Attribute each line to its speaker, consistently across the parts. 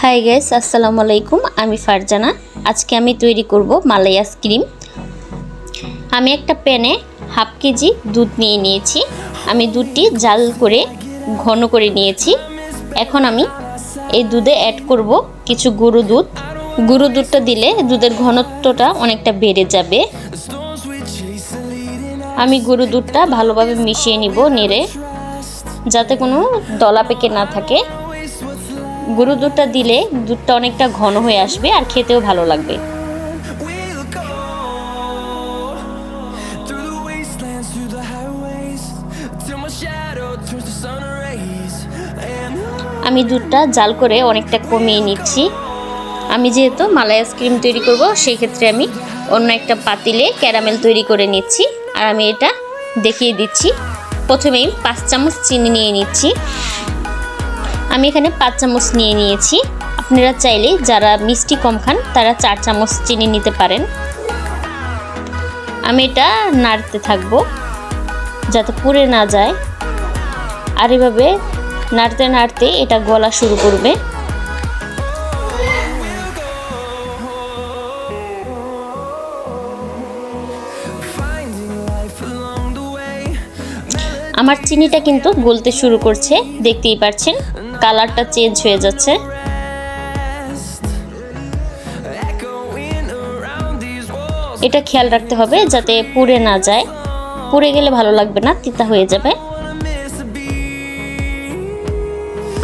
Speaker 1: Hi guys, আসসালামু আলাইকুম। আমি ফারজানা। আজকে আমি তৈরি করব মালাই আইসক্রিম। আমি একটা প্যানে হাফ কেজি দুধ নিয়ে নিয়েছি। আমি দুধটি জাল করে ঘন করে নিয়েছি। এখন আমি এই দুধে অ্যাড করব কিছু গুঁড়ো দুধ। গুঁড়ো দুধটা দিলে দুধের ঘনত্বটা অনেকটা বেড়ে যাবে। আমি গুঁড়ো দুধটা ভালোভাবে মিশিয়ে নিব নেড়ে, যাতে কোনো দলা পেকে না থাকে। গুঁড়ো দুধটা দিলে দুধটা অনেকটা ঘন হয়ে আসবে আর খেতেও ভালো লাগবে। আমি দুধটা জাল করে অনেকটা কমিয়ে নিচ্ছি। আমি যেহেতু মালাই আইসক্রিম তৈরি করব, সেই ক্ষেত্রে আমি অন্য একটা পাতিলে ক্যারামেল তৈরি করে নিচ্ছি। আর আমি এটা দেখিয়ে দিচ্ছি। প্রথমেই 5 চামচ চিনি নিয়ে নিচ্ছি। আমি এখানে 5 চামচ নিয়ে নিয়েছি। আপনারা চাইলে যারা মিষ্টি কম খান তারা 4 চামচ চিনি নিতে পারেন। আমি এটা নাড়তে থাকবো যাতে পুড়ে না যায়। আর এভাবে নাড়তে নাড়তে এটা গলা শুরু করবে। আমার চিনিটা কিন্তু গলতে শুরু করছে, দেখতেই পাচ্ছেন কালারটা চেঞ্জ হয়ে যাচ্ছে। এটা খেয়াল রাখতে হবে যাতে পুড়ে না যায়। পুড়ে গেলে ভালো লাগবে না, তিতা হয়ে যাবে।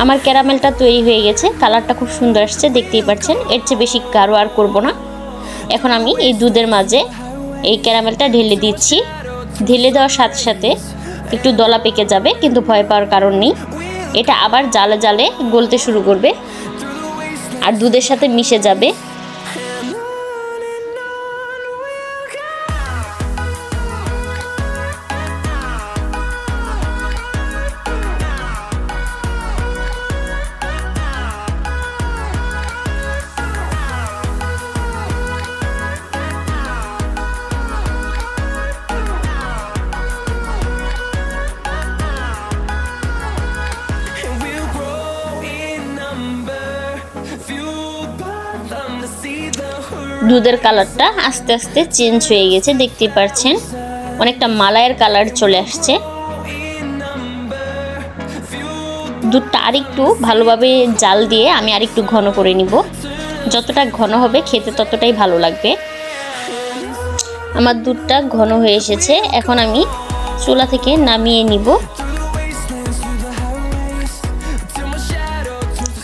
Speaker 1: আমার ক্যারামেলটা তৈরি হয়ে গেছে, কালারটা খুব সুন্দর আসছে, দেখতেই পাচ্ছেন। এর চেয়ে বেশি গাঢ় আর করব না। এখন আমি এই দুধের মাঝে এই ক্যারামেলটা ঢেলে দিচ্ছি। ঢেলে দেওয়ার সাথে সাথে একটু দলা পেকে যাবে, কিন্তু ভয় পাওয়ার কারণ নেই। এটা আবার জালে জালে গলতে শুরু করবে আর দুধের সাথে মিশে যাবে। দুধের কালারটা আস্তে আস্তে চেঞ্জ হয়ে গেছে, দেখতেই পাচ্ছেন। অনেকটা মালাইয়ের কালার চলে আসছে। দুধটা আরেকটু ভালোভাবে জাল দিয়ে আমি আরেকটু ঘন করে নিব। যতটা ঘন হবে খেতে ততটাই ভালো লাগবে। আমার দুধটা ঘন হয়ে এসেছে। এখন আমি চুলা থেকে নামিয়ে নিব।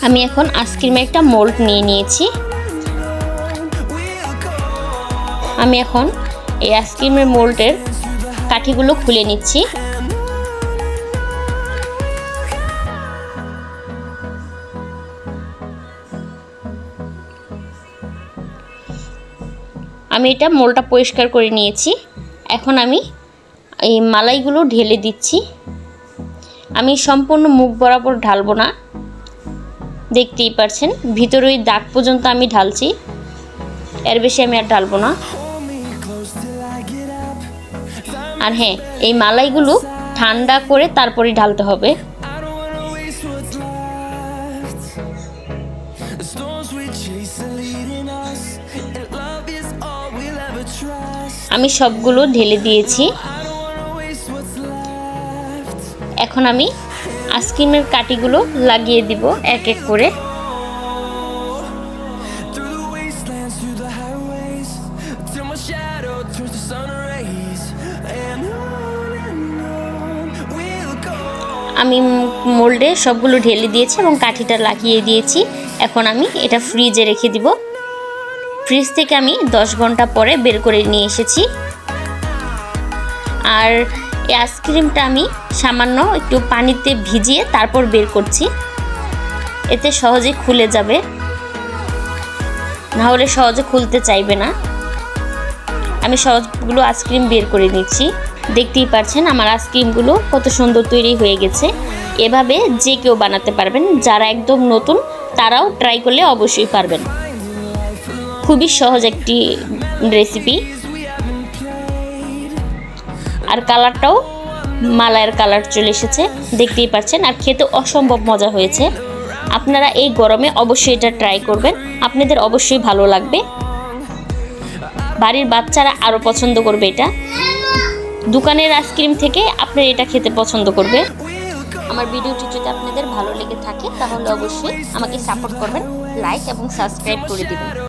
Speaker 1: আমি এখন আইসক্রিমের একটা মোল্ড নিয়ে নিয়েছি। আমি এখন এই আইসক্রিমের মোল্ডের কাঠিগুলো খুলে নিচ্ছি। আমি এটা মোল্ডটা পরিষ্কার করে নিয়েছি। এখন আমি এই মালাইগুলো ঢেলে দিচ্ছি। আমি সম্পূর্ণ মুখ বরাবর ঢালবো না, দেখতেই পাচ্ছেন। ভিতরে ওই দাগ পর্যন্ত আমি ঢালছি, এর বেশি আমি আর ঢালবো না। আর হ্যাঁ, এই মালাইগুলো ঠান্ডা করে তারপরে ঢালতে হবে। আমি সবগুলো ঢেলে দিয়েছি। এখন আমি আইসক্রিমের কাঠিগুলো লাগিয়ে দিব এক এক করে। আমি মোল্ডে সবগুলো ঢেলে দিয়েছি এবং কাঠিটা লাগিয়ে দিয়েছি। এখন আমি এটা ফ্রিজে রেখে দিব। ফ্রিজ থেকে আমি 10 ঘন্টা পরে বের করে নিয়ে এসেছি। আর এই আইসক্রিমটা আমি সামান্য একটু পানিতে ভিজিয়ে তারপর বের করছি। এতে সহজে খুলে যাবে, না হলে সহজে খুলতে চাইবে না। আমি সবগুলো আইসক্রিম বের করে নিচ্ছি। দেখতেই পাচ্ছেন আমার আইসক্রিমগুলো কত সুন্দর তৈরি হয়ে গেছে। এভাবে যে কেউ বানাতে পারবেন। যারা একদম নতুন তারাও ট্রাই করলে অবশ্যই পারবেন। খুবই সহজ একটি রেসিপি। আর কালারটাও মালাইয়ের কালার চলে এসেছে, দেখতেই পাচ্ছেন। আর খেতে অসম্ভব মজা হয়েছে। আপনারা এই গরমে অবশ্যই এটা ট্রাই করবেন, আপনাদের অবশ্যই ভালো লাগবে। বাড়ির বাচ্চারা আরও পছন্দ করবে এটা। দোকানের আইসক্রিম থেকে আপনারা এটা খেতে পছন্দ করবে। আমার ভিডিওটি যদি আপনাদের ভালো লেগে থাকে তাহলে অবশ্যই আমাকে সাপোর্ট করবেন, লাইক এবং সাবস্ক্রাইব করে দিবেন।